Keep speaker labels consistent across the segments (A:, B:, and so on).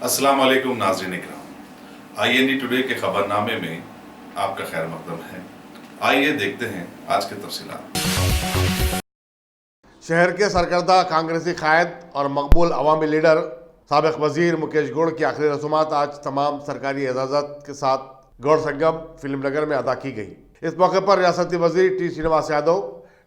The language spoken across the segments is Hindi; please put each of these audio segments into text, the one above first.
A: अस्सलाम वालेकुम नाज़रीन इकराम, IND टुडे के खबरनामे में आपका खैर मकदम है। आइए देखते हैं आज के तफसीलात।
B: शहर के सरकर्दा कांग्रेसी कायद और मकबूल अवामी लीडर साबिक वजीर मुकेश गौड़ की आखिरी रसूमात आज तमाम सरकारी एजाज़त के साथ गौड़ संगम फिल्म नगर में अदा की गई। इस मौके पर रियासती वजीर T Srinivas Yadav,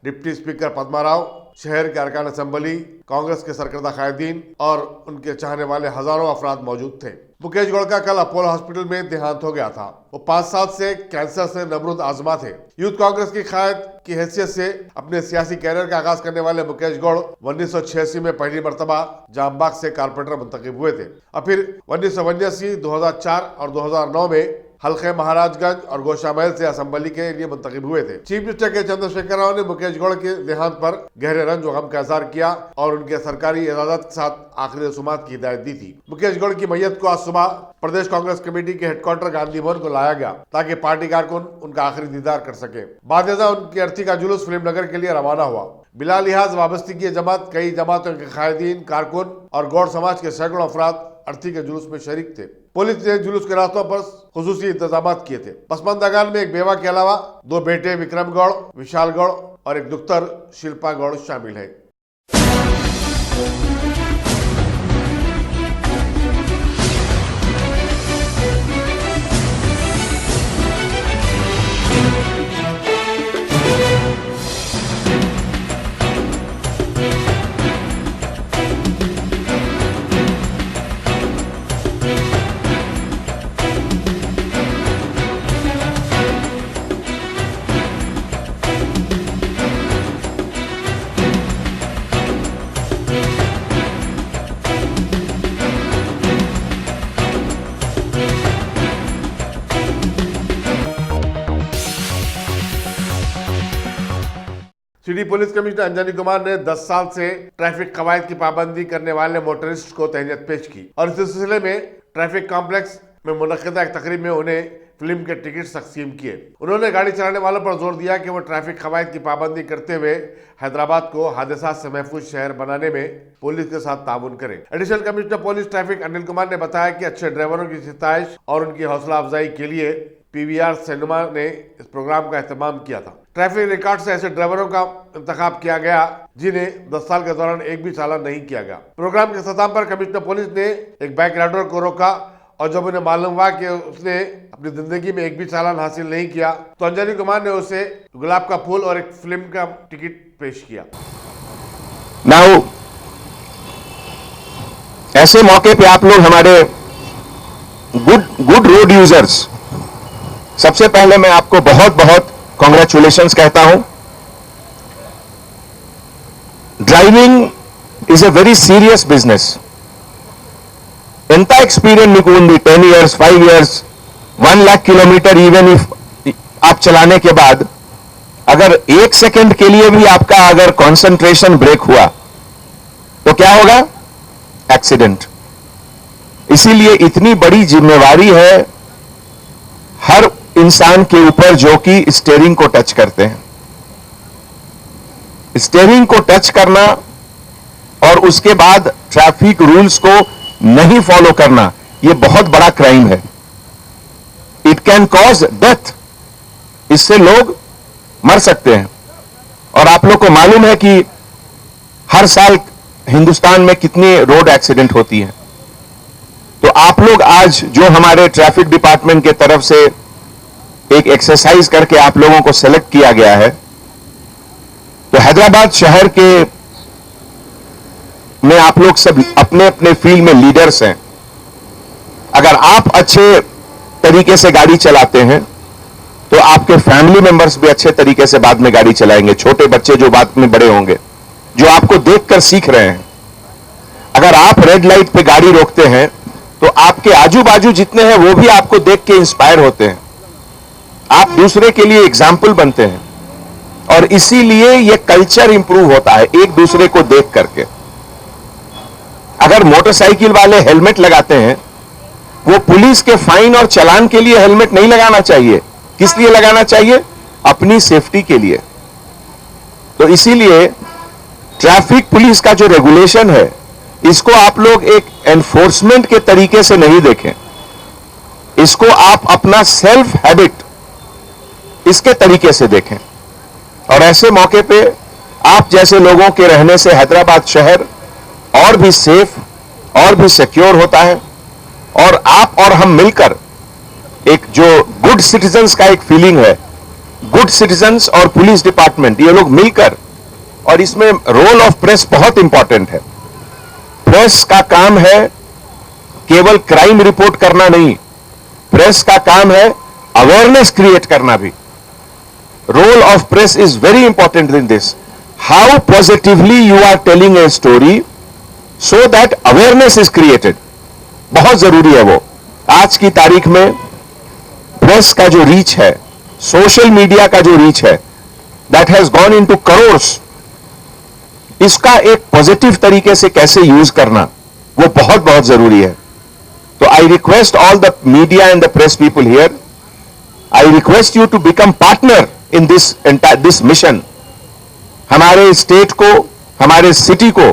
B: deputy speaker Padma Rao, शहर के अरकान असम्बली, कांग्रेस के सरकर्दा कायदीन और उनके चाहने वाले हजारों अफराद मौजूद थे। मुकेश गौड़ का कल अपोलो हॉस्पिटल में देहांत हो गया था। वो 5 साल से कैंसर से नबरूद आजमा थे। यूथ कांग्रेस की कायद की हैसियत से अपने सियासी कैरियर का आगाज करने वाले मुकेश गौड़ 1986 में पहली मरतबा जामबाग से कारपोरेटर मुंतखब हुए थे और फिर 1989, 2004 और 2009 में हल्के महाराजगंज और गोशामहल से असम्बली के लिए मुंतखब हुए थे। चीफ मिनिस्टर के चंद्रशेखर राव ने मुकेश गौड़ के देहांत पर गहरे रंज और गम का इजहार किया और उनके सरकारी इजाजत के साथ आखिरी रसूमात की हिदायत दी थी। मुकेश गौड़ की मैयत को आज सुबह प्रदेश कांग्रेस कमेटी के हेडक्वार्टर गांधी भवन को लाया गया ताकि पार्टी कारकुन उनका आखिरी दीदार कर सके। बाद उनकी अर्थी का जुलूस फिल्म नगर के लिए रवाना हुआ। बिला लिहाज वाबस्तगी जमात कई जमातों के कायदीन, कारकुन और गौड़ समाज के सैकड़ों अफराद अर्थी के जुलूस में शरीक थे। पुलिस ने जुलूस के रास्तों पर खुसूसी इंतजाम किए थे। पसमंदागान में एक बेवा के अलावा 2 बेटे विक्रम गौड़, विशाल गौड़ और एक दुख्तर शिल्पा गौड़ शामिल है। City police commissioner Anjani Kumar ने 10 साल से ट्रैफिक कवायद की पाबंदी करने वाले मोटरिस्ट को तहनीत पेश की और इस सिलसिले में ट्रैफिक कॉम्प्लेक्स में मुनक्किदा एक तकरीब में उन्हें फिल्म के टिकट तकसीम किए। उन्होंने गाड़ी चलाने वालों पर जोर दिया कि वो ट्रैफिक कवायद की पाबंदी करते हुए हैदराबाद को हादसा से महफूज शहर बनाने में पुलिस के साथ ताउन करें। Additional commissioner police traffic Anil Kumar ने बताया कि अच्छे ड्राइवरों की सिताइश और उनकी हौसला अफजाई के लिए PVR सिनेमा ने इस प्रोग्राम का एहतमाम किया था। ट्रैफिक रिकॉर्ड से ऐसे ड्राइवरों का इंतखाब किया गया जिन्हें 10 साल के दौरान एक भी चालान नहीं किया गया। प्रोग्राम के इख्तिताम पर कमिश्नर पुलिस ने एक बाइक राइडर को रोका और जब उन्हें मालूम हुआ कि उसने अपनी जिंदगी में एक भी चालान हासिल नहीं किया तो अंजनी कुमार ने उसे गुलाब का फूल और एक फिल्म का टिकट पेश किया।
C: नाउ ऐसे मौके पे आप लोग हमारे गुड रोड यूजर्स, सबसे पहले मैं आपको बहुत बहुत कॉन्ग्रेचुलेशंस कहता हूं। Driving is a very serious business. ఎంత एक्सपीरियंस మీకు ఉంది? 10 years, 5 years, 1 lakh kilometre even if आप चलाने के बाद अगर 1 सेकंड के लिए भी आपका अगर कंसंट्रेशन ब्रेक हुआ तो क्या होगा? एक्सीडेंट। इसीलिए इतनी बड़ी जिम्मेवारी है हर इंसान के ऊपर जो कि स्टीयरिंग को टच करते हैं। स्टीयरिंग को टच करना और उसके बाद ट्रैफिक रूल्स को नहीं फॉलो करना, यह बहुत बड़ा क्राइम है। It can cause death. इससे लोग मर सकते हैं। और आप लोग को मालूम है कि हर साल हिंदुस्तान में कितनी रोड एक्सीडेंट होती है। तो आप लोग आज जो हमारे ट्रैफिक डिपार्टमेंट के तरफ से एक एक्सरसाइज करके आप लोगों को सेलेक्ट किया गया है, तो हैदराबाद शहर के में आप लोग सब अपने अपने फील्ड में लीडर्स हैं। अगर आप अच्छे तरीके से गाड़ी चलाते हैं तो आपके फैमिली मेंबर्स भी अच्छे तरीके से बाद में गाड़ी चलाएंगे। छोटे बच्चे जो बाद में बड़े होंगे, जो आपको देखकर सीख रहे हैं। अगर आप रेड लाइट पे गाड़ी रोकते हैं तो आपके आजू बाजू जितने हैं वो भी आपको देख के इंस्पायर होते हैं। आप दूसरे के लिए एग्जाम्पल बनते हैं और इसीलिए यह कल्चर इंप्रूव होता है एक दूसरे को देख करके। अगर मोटरसाइकिल वाले हेलमेट लगाते हैं, वो पुलिस के फाइन और चालान के लिए हेलमेट नहीं लगाना चाहिए। किस लिए लगाना चाहिए? अपनी सेफ्टी के लिए। तो इसीलिए ट्रैफिक पुलिस का जो रेगुलेशन है इसको आप लोग एक एनफोर्समेंट के तरीके से नहीं देखें, इसको आप अपना सेल्फ हैबिट इसके तरीके से देखें। और ऐसे मौके पे आप जैसे लोगों के रहने से हैदराबाद शहर और भी सेफ और भी सिक्योर होता है। और आप और हम मिलकर एक जो गुड सिटीजन्स का एक फीलिंग है, गुड सिटीजन्स और पुलिस डिपार्टमेंट ये लोग मिलकर, और इसमें रोल ऑफ प्रेस बहुत इंपॉर्टेंट है। प्रेस का काम है केवल क्राइम रिपोर्ट करना नहीं, प्रेस का काम है अवेयरनेस क्रिएट करना भी। Role of press is very important in this, how positively you are telling a story so that awareness is created, बहुत जरूरी है वो। आज की तारीख में प्रेस का जो रीच है, सोशल मीडिया का जो रीच है, that has gone into crores, इसका एक पॉजिटिव तरीके से कैसे यूज करना वो बहुत बहुत जरूरी है। तो I request all the media and the press people here, I request you to become partner in this mission. हमारे स्टेट को, हमारे सिटी को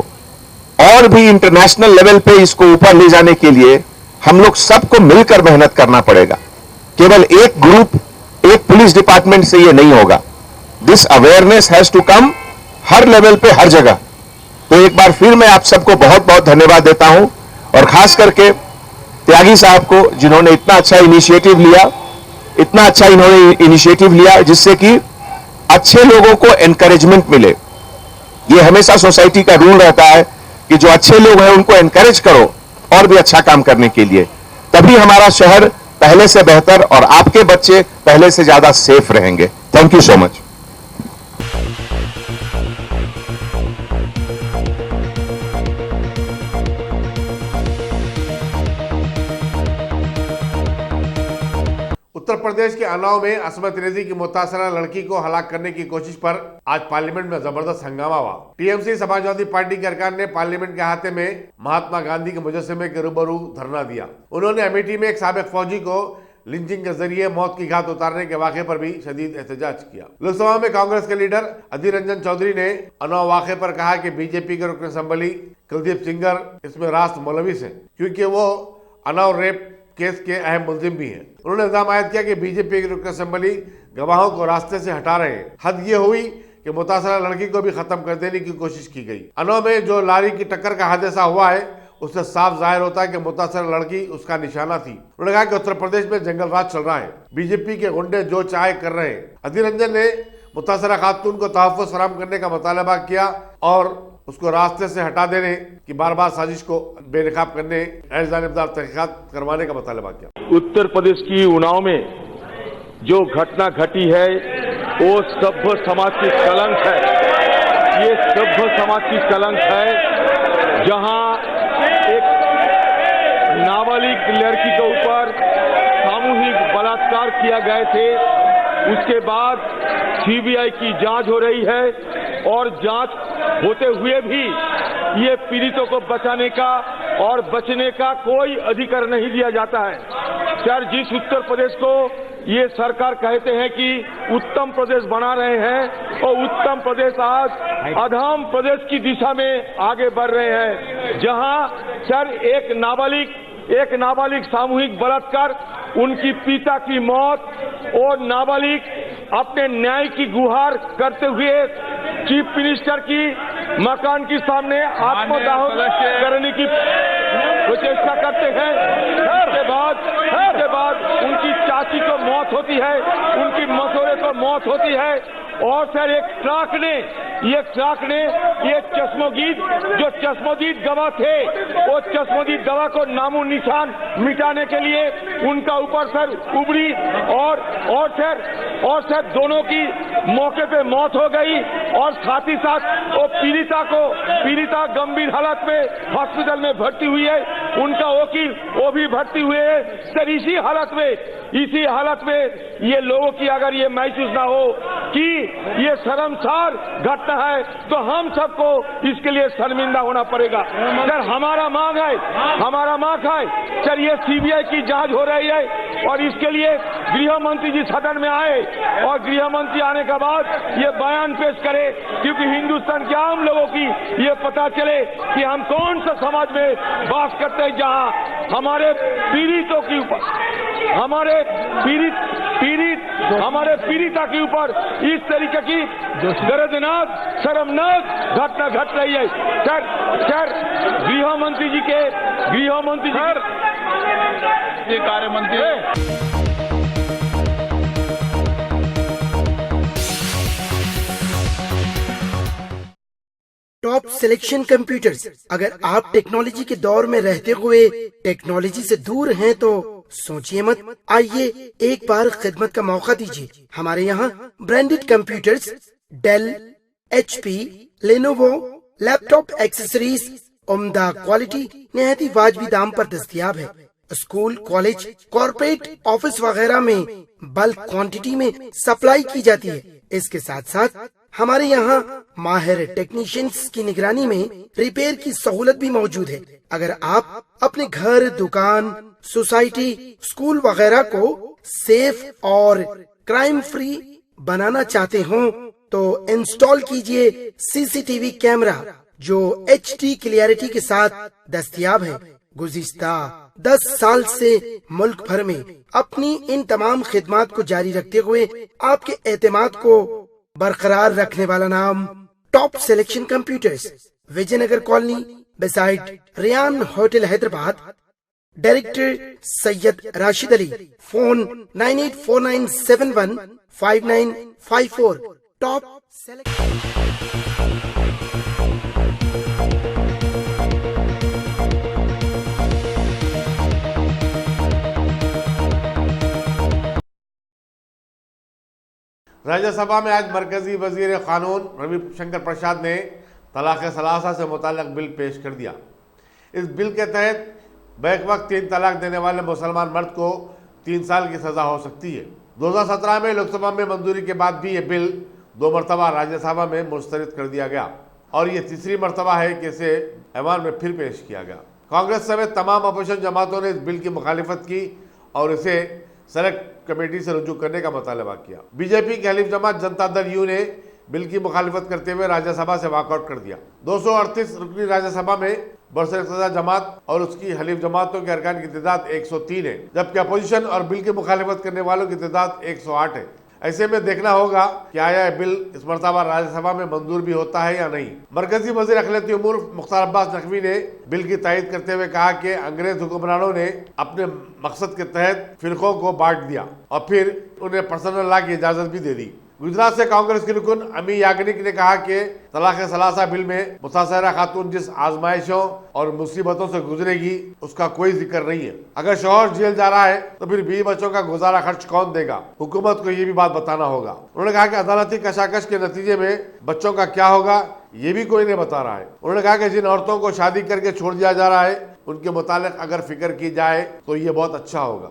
C: और भी इंटरनेशनल लेवल पे इसको ऊपर ले जाने के लिए हम लोग सबको मिलकर मेहनत करना पड़ेगा। केवल एक ग्रुप, एक पुलिस डिपार्टमेंट से ये नहीं होगा। This awareness has to come हर लेवल पे, हर जगह। तो एक बार फिर मैं आप सबको बहुत बहुत धन्यवाद देता हूं, और खास करके त्यागी साहब को जिन्होंने इतना अच्छा इनिशिएटिव लिया, इतना अच्छा इन्होंने इनिशिएटिव लिया जिससे कि अच्छे लोगों को एनकरेजमेंट मिले। ये हमेशा सोसाइटी का रूल रहता है कि जो अच्छे लोग हैं उनको एनकरेज करो और भी अच्छा काम करने के लिए, तभी हमारा शहर पहले से बेहतर और आपके बच्चे पहले से ज्यादा सेफ रहेंगे। Thank you so much.
B: Uttar Pradesh के उन्नाव में असमत रेजी की मुतासरा लड़की को हलाक करने की कोशिश पर आज पार्लियामेंट में जबरदस्त हंगामा हुआ। टीएमसी समाजवादी पार्टी के अरकान ने पार्लियामेंट के अहाते में महात्मा गांधी के मुजस्समे के रूबरू धरना दिया। उन्होंने अमेठी में एक साबिक फौजी को लिंचिंग के जरिए मौत की घात उतारने के वाक़े पर भी शदीद एहतजाज किया। लोकसभा में कांग्रेस के लीडर अधीर रंजन चौधरी ने उन्नाव वाक़े पर कहा कि बीजेपी के रुकन असम्बली कुलदीप सेंगर इसमें रास्त मुलविस है, क्योंकि वो उन्नाव रेप केस के अहम मुलजिम भी हैं। उन्होंने इल्जाम आयद किया कि बीजेपी के रुकन असम्बली गवाहों को रास्ते से हटा रहे हैं। हद ये हुई कि मुतासरा लड़की को भी खत्म कर देने की कोशिश की गई। उन्नाव में जो लारी की टक्कर का हादसा हुआ है उससे साफ जाहिर होता है कि मुतासरा लड़की उसका निशाना थी। उन्होंने कहा कि उत्तर प्रदेश में जंगल राज चल रहा है, बीजेपी के गुंडे जो चाहे कर रहे हैं। अधीर रंजन ने मुतासरा खातून को तहफ़्फ़ुज़ फराहम करने का मुतालबा किया और उसको रास्ते से हटा देने की बार-बार साजिश को बेनकाब करने, गैर जानिबदार तहक़ीक़ात करवाने का मुतालबा किया।
D: उत्तर प्रदेश की उन्नाव में जो घटना घटी है वो सभ्य समाज की कलंक है। ये सभ्य समाज की कलंक है, जहां एक नाबालिग लड़की के ऊपर सामूहिक बलात्कार किया गए थे। उसके बाद सीबीआई की जांच हो रही है और जांच होते हुए भी ये पीड़ितों को बचाने का और बचने का कोई अधिकार नहीं दिया जाता है। सर, जिस उत्तर प्रदेश को ये सरकार कहते हैं कि उत्तम प्रदेश बना रहे हैं, और उत्तम प्रदेश आज अधम प्रदेश की दिशा में आगे बढ़ रहे हैं, जहां सर एक नाबालिग सामूहिक बलात्कार, उनकी पिता की मौत और नाबालिग अपने न्याय की गुहार करते हुए चीफ मिनिस्टर की मकान के सामने आत्मदाह करने की प्रचेष्टा करते हैं। उसके बाद उनकी चाची को मौत होती है, उनकी मसौरे को मौत होती है। और सर एक ट्रक ने ये चश्मदीद गवाह थे, वो चश्मदीद गवाह को नामो निशान मिटाने के लिए उनका ऊपर सर उबड़ी और सर दोनों की मौके पे मौत हो गई। और साथ ही साथ वो पीड़िता गंभीर हालत में हॉस्पिटल में भर्ती हुई है, उनका वकील वो भी भर्ती हुए है। सर इसी हालत में ये लोगों की अगर ये महसूस ना हो कि ये शर्मसार घटना है, तो हम सबको इसके लिए शर्मिंदा होना पड़ेगा। सर हमारा मांग है सर, ये सीबीआई की जांच हो रही है और इसके लिए गृह मंत्री जी सदन में आए और गृह मंत्री आने के बाद ये बयान पेश करे, क्योंकि हिंदुस्तान के आम लोगों की ये पता चले कि हम कौन सा समाज में वास करते हैं जहां हमारे पीड़ितों के ऊपर, हमारे पीड़िता के ऊपर इस तरीके की दर्दनाक शर्मनाक घटना घट रही है। सर गृह मंत्री जी ये कार्य मंत्री
E: टॉप सिलेक्शन कंप्यूटर्स। अगर आप टेक्नोलॉजी के दौर में रहते हुए टेक्नोलॉजी से दूर हैं तो सोचिए मत, आइए एक बार खिदमत का मौका दीजिए। हमारे यहाँ branded computers Dell, HP, Lenovo, laptop accessories उम्दा क्वालिटी निहायत ही वाजबी दाम पर दस्तयाब है। स्कूल, कॉलेज, कॉर्पोरेट, ऑफिस वगैरह में बल्क क्वांटिटी में सप्लाई की जाती है। इसके साथ साथ हमारे यहाँ माहिर टेक्नीशियंस की निगरानी में रिपेयर की सहूलत भी मौजूद है। अगर आप अपने घर, दुकान, सोसाइटी, स्कूल वगैरह को सेफ और क्राइम फ्री बनाना चाहते हो तो इंस्टॉल कीजिए CCTV कैमरा जो HD क्लियरिटी के साथ दस्तयाब है। गुज़िश्ता 10 साल से मुल्क भर में अपनी इन तमाम खिदमात को जारी रखते हुए आपके एतमाद को बरकरार रखने वाला नाम top selection computers, Vijayanagar colony beside Riyan hotel Hyderabad. Director Syed Rashid Ali. Phone 9849715954। Top
B: Rajya Sabha में आज मरकजी वजीर कानून रविशंकर प्रसाद ने तलाक सलासा से मुताल्लिक बिल पेश कर दिया। इस बिल के तहत बैक वक्त 3 तलाक देने वाले मुसलमान मर्द को 3 साल की सज़ा हो सकती है। 2017 में लोकसभा में मंजूरी के बाद भी ये बिल 2 मरतबा राज्यसभा में मुस्तरद कर दिया गया और ये तीसरी मरतबा है कि इसे ऐवान में फिर पेश किया गया। कांग्रेस समेत तमाम अपोजिशन जमातों ने इस बिल की मुखालिफत की और इसे सेलेक्ट कमेटी से रुजू करने का मुतालबा किया। बीजेपी की हलीफ जमात जनता दल यू ने बिल की मुखालिफत करते हुए राज्यसभा से वॉकआउट कर दिया। 238 रुकनी राज्यसभा में बरसर जमात और उसकी हलीफ जमातों के अरकान की तादाद 103 है, जबकि अपोजिशन और बिल की मुखालिफत करने वालों की तादाद 108 है। ऐसे में देखना होगा कि आया यह बिल इस मरतबा राज्यसभा में मंजूर भी होता है या नहीं। मरकजी वज़ीर अक़लियती उमूर मुख्तार अब्बास नकवी ने बिल की तायीद करते हुए कहा कि अंग्रेज हुक्मरानों ने अपने मकसद के तहत फिरकों को बांट दिया और फिर उन्हें पर्सनल लॉ की इजाज़त भी दे दी। गुजरात से कांग्रेस की रुकन अमी याग्निक ने कहा कि तलाक सलासा बिल में मुतासरा खातून जिस आजमाइशों और मुसीबतों से गुजरेगी उसका कोई जिक्र नहीं है। अगर शौहर जेल जा रहा है तो फिर 20 बच्चों का गुजारा खर्च कौन देगा? हुकूमत को ये भी बात बताना होगा। उन्होंने कहा कि अदालती कशाकश के नतीजे में बच्चों का क्या होगा ये भी कोई नहीं बता रहा है। उन्होंने कहा कि जिन औरतों को शादी करके छोड़ दिया जा रहा है उनके मुतालिक अगर फिक्र की जाए तो ये बहुत अच्छा होगा।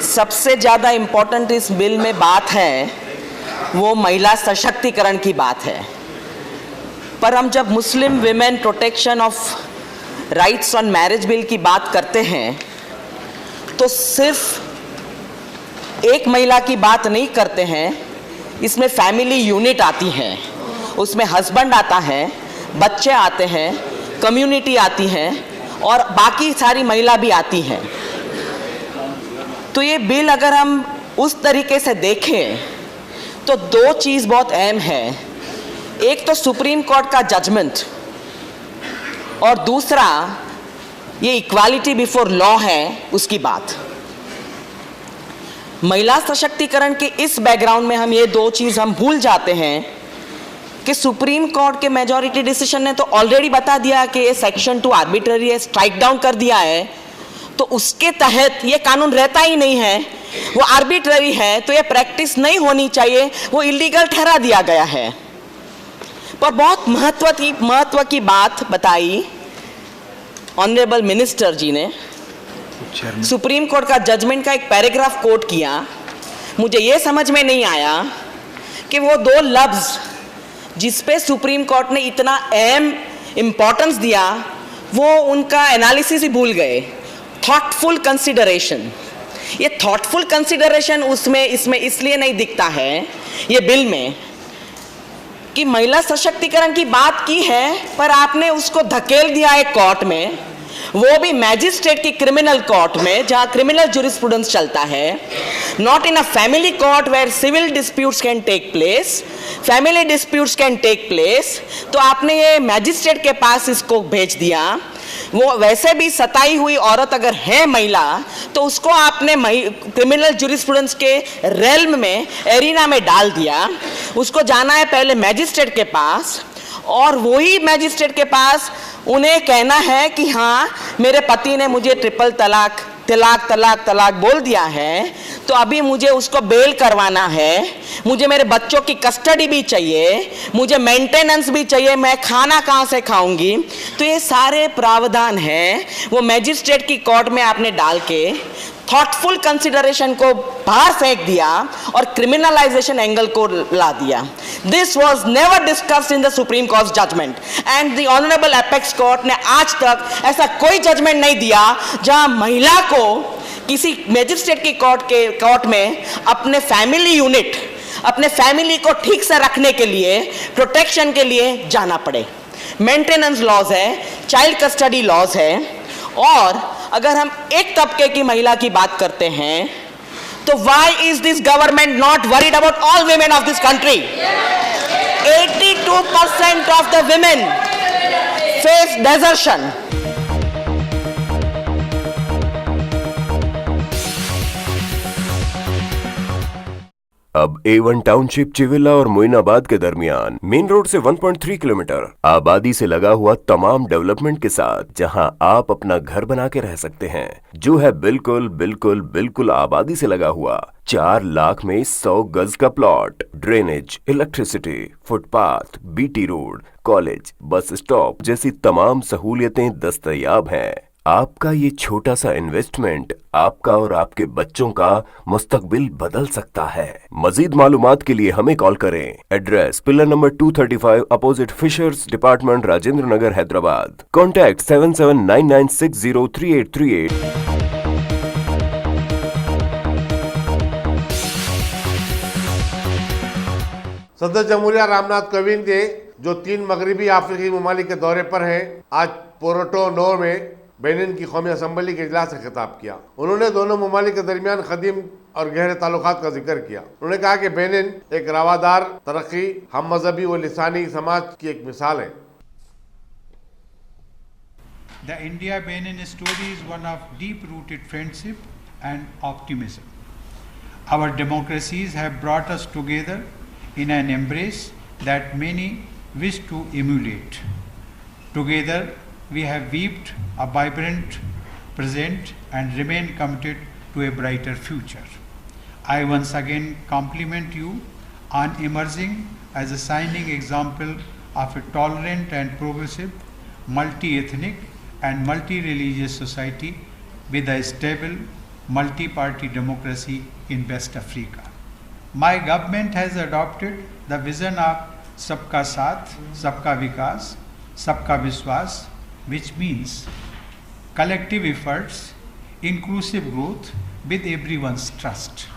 F: सबसे ज्यादा इम्पोर्टेंट इस बिल में बात है वो महिला सशक्तिकरण की बात है। पर हम जब Muslim women protection of rights on marriage bill की बात करते हैं तो सिर्फ एक महिला की बात नहीं करते हैं, इसमें फैमिली यूनिट आती है, उसमें हस्बैंड आता है, बच्चे आते हैं, कम्युनिटी आती है और बाकी सारी महिला भी आती हैं। तो ये बिल अगर हम उस तरीके से देखें तो 2 चीज़ बहुत अहम है। एक तो सुप्रीम कोर्ट का जजमेंट और दूसरा ये इक्वालिटी बिफोर लॉ है उसकी बात। महिला सशक्तिकरण के इस बैकग्राउंड में हम ये 2 चीज़ हम भूल जाते हैं कि सुप्रीम कोर्ट के मेजॉरिटी डिसीजन ने तो ऑलरेडी बता दिया कि ये सेक्शन 2 आर्बिट्ररी है, स्ट्राइक डाउन कर दिया है, तो उसके तहत ये कानून रहता ही नहीं है, वो आर्बिट्ररी है, तो ये प्रैक्टिस नहीं होनी चाहिए, वो इलीगल ठहरा दिया गया है। पर बहुत महत्व की बात बताई ऑनरेबल मिनिस्टर जी ने, सुप्रीम कोर्ट का जजमेंट का एक पैराग्राफ कोट किया। मुझे ये समझ में नहीं आया कि वो 2 लफ्ज जिस पे सुप्रीम कोर्ट ने इतना अहम इंपॉर्टेंस दिया वो उनका एनालिसिस ही भूल गए। थॉटफुल कंसिडरेशन, ये थॉटफुल कंसिडरेशन उसमें इसमें इसलिए नहीं दिखता है ये बिल में कि महिला सशक्तिकरण की बात की है, पर आपने उसको धकेल दिया है कोर्ट में, वो भी मैजिस्ट्रेट की क्रिमिनल कोर्ट में जहां क्रिमिनल ज्यूरिस्प्रूडेंस चलता है, not in a family court where civil disputes can take place, family disputes can take place. तो आपने ये मैजिस्ट्रेट के पास इसको भेज दिया। वो वैसे भी सताई हुई औरत अगर है महिला तो उसको आपने क्रिमिनल ज्यूरिस्प्रूडेंस के रेल्म में, एरिना में डाल दिया। उसको जाना है पहले मैजिस्ट्रेट के पास, और वही मैजिस्ट्रेट के पास उन्हें कहना है कि हाँ मेरे पति ने मुझे ट्रिपल तलाक तलाक तलाक तलाक बोल दिया है, तो अभी मुझे उसको बेल करवाना है, मुझे मेरे बच्चों की कस्टडी भी चाहिए, मुझे मेंटेनेंस भी चाहिए, मैं खाना कहाँ से खाऊंगी। तो ये सारे प्रावधान हैं वो मैजिस्ट्रेट की कोर्ट में आपने डाल के थॉटफुल कंसिडरेशन को बाहर फेंक दिया और क्रिमिनलाइजेशन एंगल को ला दिया। This was never discussed in the supreme court judgment and the honourable apex court ने आज तक ऐसा कोई जजमेंट नहीं दिया जहां महिला को किसी मैजिस्ट्रेट की कोर्ट में अपने फैमिली यूनिट, अपने फैमिली को ठीक से रखने के लिए, प्रोटेक्शन के लिए जाना पड़े। मेंटेनेंस लॉज है, चाइल्ड कस्टडी लॉज है। और अगर हम एक तबके की महिला की बात करते हैं तो why is this government not worried about all women of this country? 82% of the women face desertion.
G: अब A1 टाउनशिप चिविला और मोइनाबाद के दरमियान मेन रोड से 1.3 किलोमीटर आबादी से लगा हुआ तमाम डेवलपमेंट के साथ जहां आप अपना घर बना के रह सकते हैं, जो है बिल्कुल बिल्कुल बिल्कुल आबादी से लगा हुआ। 4 लाख में 100 गज का plot, drainage, electricity, footpath, BT road, college, bus stop जैसी तमाम सहूलियतें दस्तयाब हैं। आपका ये छोटा सा इन्वेस्टमेंट आपका और आपके बच्चों का मुस्तकबिल बदल सकता है। मजीद मालूमात के लिए हमें कॉल करें। Address pillar number 235 opposite fishers department, Rajendra Nagar, Hyderabad. Contact 7799603838।
B: सदर जमहूरिया रामनाथ कोविंद के जो 3 मगरबी अफ्रीकी ममालिक के दौरे पर हैं, आज पोर्टो नोर में बेनिन की कौमी असम्बली के इजलास से खिताब किया। उन्होंने दोनों ममालिक के दरमियान कदीम और गहरे ताल्लुकात का जिक्र किया। उन्होंने कहा कि बेनिन एक रवादार, तरक्की, हम मजहबी व लिसानी समाज की एक मिसाल है।
H: The India-Benin story is one of deep-rooted friendship and optimism. Our democracies have brought us together in an embrace that many wish to emulate. Together, we have weaved a vibrant present and remain committed to a brighter future. I once again compliment you on emerging as a shining example of a tolerant and progressive, multi-ethnic and multi-religious society with a stable, multi-party democracy in West Africa. My government has adopted the vision of Sabka Saath, Sabka Vikas, Sabka Vishwas, which means collective efforts, inclusive growth with everyone's trust.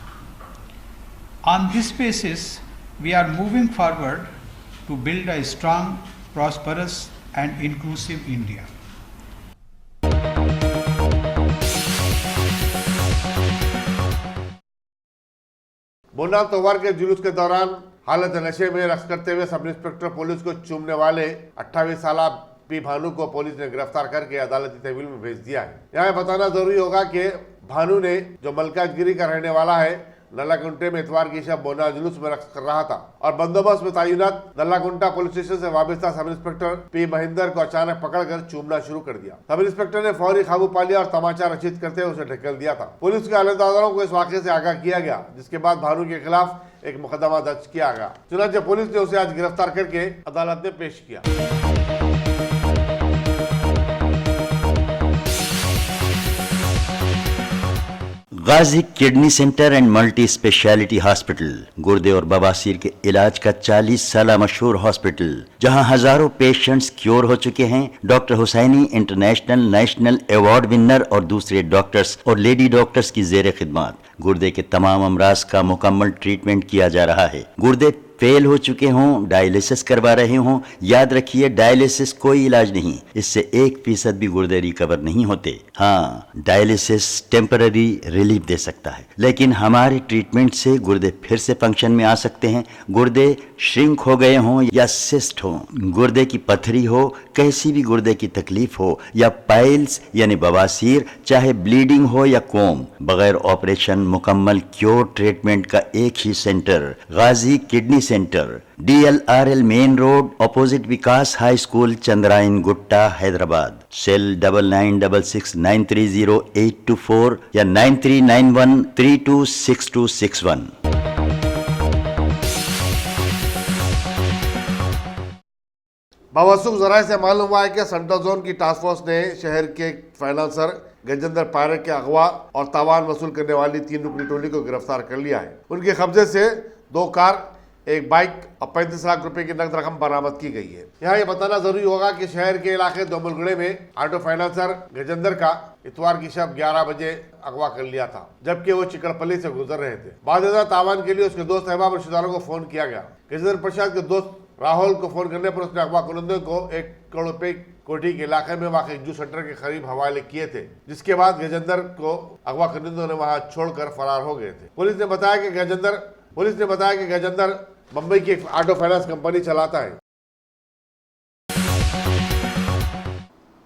H: On this basis, we are moving forward to build a strong, prosperous and inclusive India.
B: बोना त्योहार के जुलूस के दौरान हालत नशे में रक्स करते हुए सब इंस्पेक्टर पुलिस को चूमने वाले 28 साल पी भानु को पुलिस ने गिरफ्तार करके अदालती तहवील में भेज दिया है। यहाँ बताना जरूरी होगा कि भानु ने, जो मलकाजगिरी का रहने वाला है, नल्लाकुंटे में इतवार की शब बोना जुलूस में रक्स कर रहा था और बंदोबस्त में तैनात नल्लाकुंटा पुलिस स्टेशन से वाबस्ता सब इंस्पेक्टर पी महेंद्र को अचानक पकड़कर चूमना शुरू कर दिया। सब इंस्पेक्टर ने फौरी काबू पा लिया और तमाचा रचित करते हुए उसे ढकेल दिया था। पुलिस के अहलदारों को इस वाक़े से आगाह किया गया, जिसके बाद भानु के खिलाफ एक मुकदमा दर्ज किया गया। चुनांचे पुलिस ने उसे आज गिरफ्तार करके अदालत में पेश किया।
I: Ghazi kidney centre and multi speciality hospital, गुर्दे और बवासीर के इलाज का 40 साल मशहूर हॉस्पिटल, जहां हजारों पेशेंट्स क्योर हो चुके हैं। Doctor Husaini international national award winner और दूसरे डॉक्टर्स और लेडी डॉक्टर्स की जेर खिदमत गुर्दे के तमाम अमराज का मुकम्मल ट्रीटमेंट किया जा रहा है। गुर्दे फेल हो चुके हों, डायलिसिस करवा रहे हों, याद रखिए डायलिसिस कोई इलाज नहीं, इससे 1% भी गुर्दे रिकवर नहीं होते। हाँ, डायलिसिस टेम्पररी रिलीफ दे सकता है, लेकिन हमारे ट्रीटमेंट से गुर्दे फिर से फंक्शन में आ सकते हैं। गुर्दे श्रिंक हो गए हों या सिस्ट हो, गुर्दे की पथरी हो, कैसी भी गुर्दे की तकलीफ हो या पाइल्स यानी बवासीर, चाहे ब्लीडिंग हो या कोम, बगैर ऑपरेशन मुकम्मल क्योर ट्रीटमेंट का एक ही centre, Ghazi kidney centre, DLRL main road, opposite Vikas high school, Chandrayan Gutta, Hyderabad. Cell 9966930824 या 9391326261।
B: बावसूख जराये से मालूम हुआ है कि सेंट्रल जोन की टास्क फोर्स ने शहर के फाइनेंसर गजेंद्र पारेख के अगवा और तावान वसूल करने वाली 3 रुकनी टोली को गिरफ्तार कर लिया है। उनके कब्जे से 2 कार, एक बाइक और 35 लाख रुपए की नकद रकम बरामद की गई है। यहाँ ये बताना जरूरी होगा कि शहर के इलाके दोमलगुड़े में ऑटो फाइनेंसर गजेंद्र का इतवार की शब 11 बजे अगवा कर लिया था, जबकि वो चिकड़पल्ली से गुजर रहे थे। बाकायदा तावान के लिए उसके दोस्त अहबाब और रिश्तेदारों को फोन किया गया। गजेंद्र प्रसाद के दोस्त राहुल को फोन करने पर उसने अगवा कुनंदे को 1 करोड़ रुपए कोठी के इलाके में वाक़ जूस सेंटर के करीब हवाले किए थे, जिसके बाद गजेंद्र को अगवा कुनंदों ने वहां छोड़कर फरार हो गए थे। पुलिस ने बताया कि गजेंद्र मुंबई की एक ऑटो फाइनेंस कंपनी चलाता है।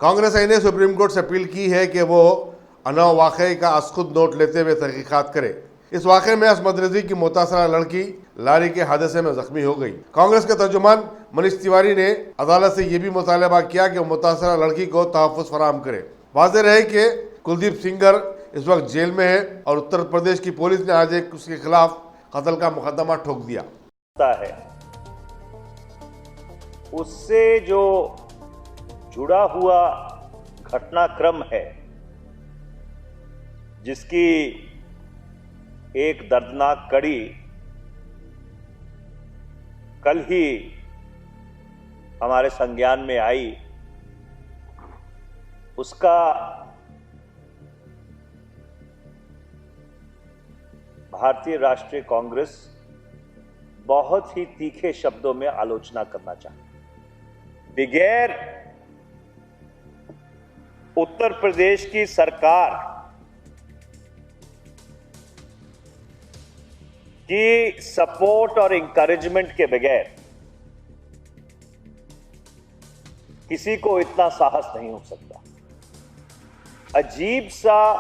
B: कांग्रेस ने सुप्रीम कोर्ट से अपील की है कि वो अनव वाक़े का असखुद नोट लेते हुए तहकीकात करे। इस वाक़े में असमत रज़ी की मुतासरा लड़की लारी के हादसे में जख्मी हो गई। कांग्रेस के तर्जुमान मनीष तिवारी ने अदालत से यह भी मुतालबा किया कि मुतासरा लड़की को तहफ़्फ़ुज़ फराहम करे। वाज़ेह रहे कि कुलदीप सिंगर इस वक्त जेल में है और उत्तर प्रदेश की पुलिस ने आज एक उसके खिलाफ कत्ल का मुकदमा ठोक दिया
J: है। उससे जो जुड़ा हुआ घटनाक्रम है, जिसकी एक दर्दनाक कड़ी कल ही हमारे संज्ञान में आई, उसका भारतीय राष्ट्रीय कांग्रेस बहुत ही तीखे शब्दों में आलोचना करना चाहती। बगैर उत्तर प्रदेश की सरकार की सपोर्ट और इंकरेजमेंट के बगैर किसी को इतना साहस नहीं हो सकता। अजीब सा,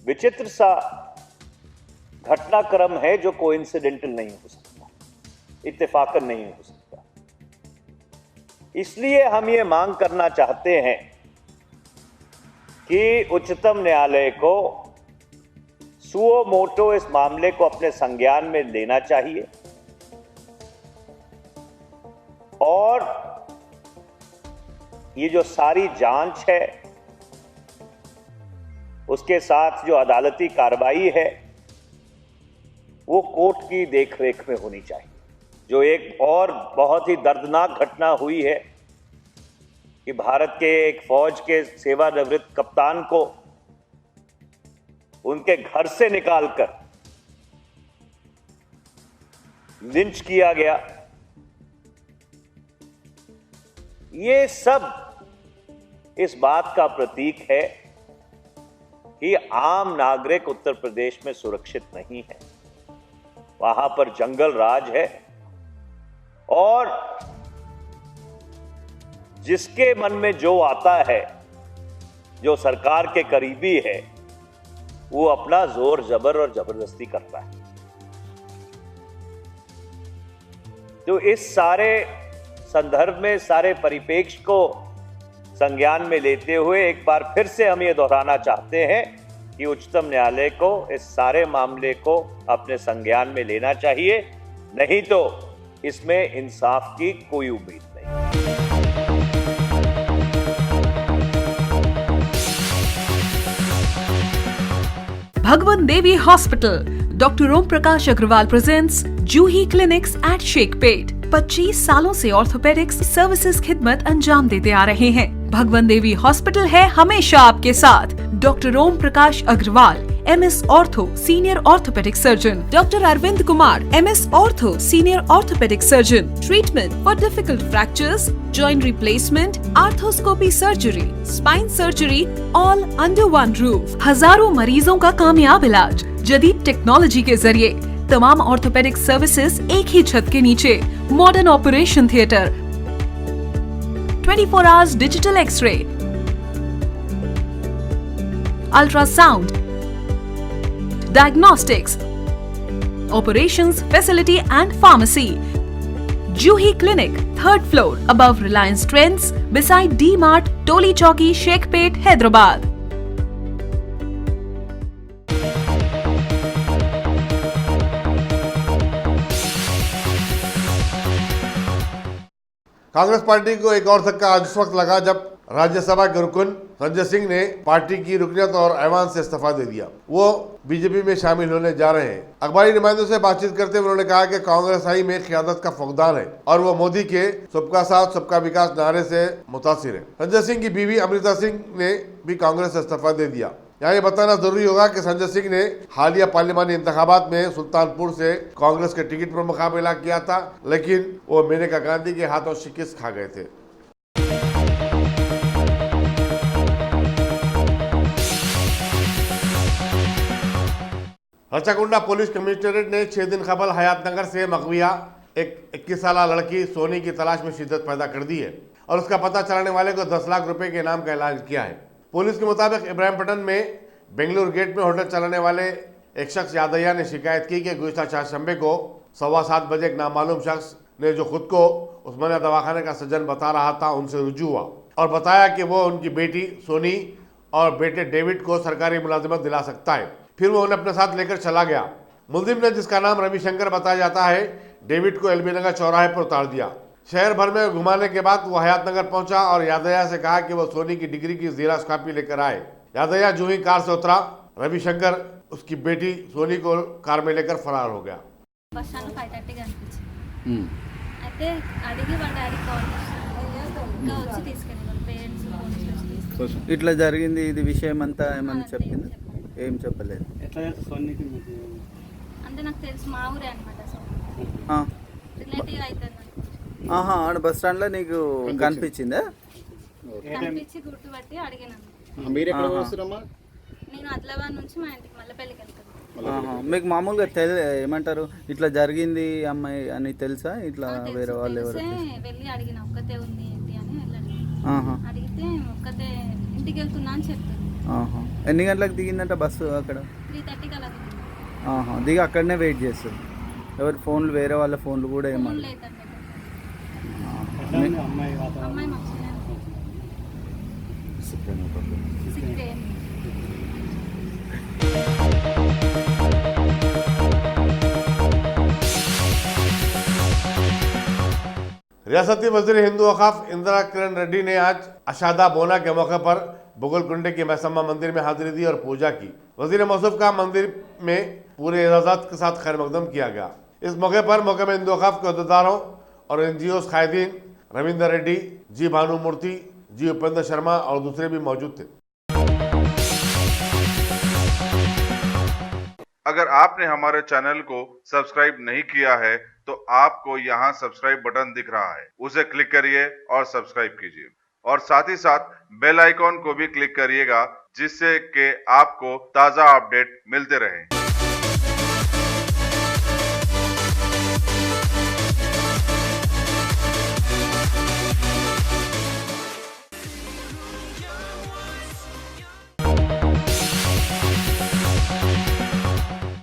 J: विचित्र सा घटनाक्रम है जो कोइंसिडेंटल नहीं हो सकता, इत्तेफाकन नहीं हो सकता। इसलिए हम ये मांग करना चाहते हैं कि उच्चतम न्यायालय को सुओ मोटो इस मामले को अपने संज्ञान में लेना चाहिए और ये जो सारी जांच है उसके साथ जो अदालती कार्रवाई है वो कोर्ट की देखरेख में होनी चाहिए। जो एक और बहुत ही दर्दनाक घटना हुई है कि भारत के एक फौज के सेवानिवृत्त कप्तान को उनके घर से निकालकर लिंच किया गया, ये सब इस बात का प्रतीक है कि आम नागरिक उत्तर प्रदेश में सुरक्षित नहीं है। वहां पर जंगल राज है और जिसके मन में जो आता है, जो सरकार के करीबी है, वो अपना जोर जबर और जबरदस्ती करता है। तो इस सारे संदर्भ में, सारे परिप्रेक्ष्य को संज्ञान में लेते हुए एक बार फिर से हम ये दोहराना चाहते हैं कि उच्चतम न्यायालय को इस सारे मामले को अपने संज्ञान में लेना चाहिए, नहीं तो इसमें इंसाफ की कोई उम्मीद नहीं।
K: Bhagwan Devi Hospital. Dr. Om Prakash Agrawal presents Juhi Clinics at Sheikhpet. 25 सालों से ऑर्थोपेडिक्स सर्विसेज खिदमत अंजाम देते आ रहे हैं। भगवान देवी हॉस्पिटल है हमेशा आपके साथ। Doctor Om Prakash Agarwal, MS ortho, senior orthopaedic surgeon. Doctor Arvind Kumar, MS ortho, senior orthopaedic surgeon. Treatment for difficult fractures, joint replacement, arthroscopy surgery, spine surgery, all under one roof. हजारों मरीजों का कामयाब इलाज जदीद टेक्नोलॉजी के जरिए। तमाम ऑर्थोपेडिक सर्विसेज एक ही छत के नीचे। Modern operation theatre, 24 hours digital X-ray, ultrasound, diagnostics, operations facility and pharmacy. Juhi Clinic, 3rd floor, above Reliance Trends, beside D-Mart, Toli Chowki, Sheikhpet, Hyderabad.
B: Congress party को एक और धक्का आज उस वक्त लगा जब राज्यसभा के रुकन संजय सिंह ने पार्टी की रुकनियत और ऐवान से इस्तीफा दे दिया। वो बीजेपी में शामिल होने जा रहे हैं। अखबारी नुमाइंदों से बातचीत करते हुए उन्होंने कहा कि कांग्रेस हाई में क़यादत का फुकदान है और वो मोदी के सबका साथ सबका विकास नारे से मुतासिर है। संजय सिंह की बीवी अमृता सिंह ने भी कांग्रेस से इस्तीफा दे दिया। यहाँ ये बताना जरूरी होगा कि संजय सिंह ने हालिया पार्लिमानी इंतखाबात में सुल्तानपुर से कांग्रेस के टिकट पर मुकाबला किया था, लेकिन वो मेनका गांधी के हाथों शिकस्त खा गए थे। हर्षाकुंडा पुलिस कमिश्नरेट ने 6 दिन कबल हयातनगर से मकविया एक 21 साल लड़की सोनी की तलाश में शिद्दत पैदा कर दी है और उसका पता चलाने वाले को 10 लाख रुपए के इनाम का ऐलान किया है। पुलिस के मुताबिक इब्राहिमपट्टन में बेंगलुरु गेट में होटल चलाने वाले एक शख्स यादయ్య ने शिकायत की कि गुज़िश्ता चारशंबे को 7:15 बजे एक नामालूम शख्स ने जो खुद को उस्मानिया दवाखाने का सर्जन बता रहा था उनसे रुजू हुआ और बताया कि वो उनकी बेटी सोनी और बेटे डेविड को सरकारी मुलाजिमत दिला सकता है। फिर वो उन्हें अपने साथ लेकर चला गया। मुलजिम ने, जिसका नाम रविशंकर बताया जाता है, डेविड को एलबी नगर चौराहे पर उतार दिया। शहर भर में घुमाने के बाद वो हयातनगर पहुंचा और यादయ్య से कहा कि वो सोनी की डिग्री की ज़ेरॉक्स कॉपी लेकर आए। यादయ్య जो ही कार से उतरा, रविशंकर उसकी बेटी सोनी को कार में लेकर फरार हो गया।
L: ఇట్లా జరిగింది ఇది విషయం అంతా ఏమన్నా చెప్పింది? ఏం చెప్పలేదు.
M: అంటే నాకు తెలుసు మా ఊరే అన్నమాట. రిలేటివ్ అవుతుంది.
L: ఆడ బస్ స్టాండ్ లో నీకు కనిపించిందా?
M: కనిపించి గుర్తుపట్టి అడిగాను.
N: మీరు ఎక్కడ వస్తున్నారమ్మా?
M: నేను ఆదిలాబాద్ నుంచి మా ఇంటికి మల్లపల్లికి వెళ్తాను.
L: మీకు మామూలుగా ఏమంటారు ఇట్లా జరిగింది అమ్మాయి అని తెలుసా? ఇట్లా వేరే వాళ్ళు ఎవరు
M: వెళ్ళి అడిగిన ఒక్కతే ఉంది ఏంటి అని వెళ్ళాను. అడిగితే ఒక్కతే ఇంటికి వెళ్తున్నా అని చెప్తాను.
L: ఎన్ని గంటలకు దిగిందంట బస్సు అక్కడ?
M: 3:30 అలా
L: దిగి అక్కడనే వెయిట్ చేస్తుంది. ఎవరి ఫోన్లు, వేరే వాళ్ళ ఫోన్లు కూడా ఏమన్నా?
M: అమ్మాయి
B: रियासती वजीर हिंदू वक़ाफ इंदिरा किरण रेड्डी ने आज अशादा बोना के मौके पर बुगलकुंडे की मैसम्मा मंदिर में हाजिरी दी और पूजा की। वजीर मौसूफ का मंदिर में पूरे इजाज़त के साथ खैर मकदम किया गया। इस मौके पर महकमा हिंदू वक़ाफ के अहदेदारों और NGOs कायदीन रविंदर रेड्डी, जी भानुमूर्ति, जी उपेंद्र शर्मा और दूसरे भी मौजूद थे।
A: अगर आपने हमारे चैनल को सब्सक्राइब नहीं किया है तो आपको यहाँ सब्सक्राइब बटन दिख रहा है, उसे क्लिक करिए और सब्सक्राइब कीजिए और साथ ही साथ बेल आइकॉन को भी क्लिक करिएगा जिससे कि आपको ताज़ा अपडेट मिलते रहें।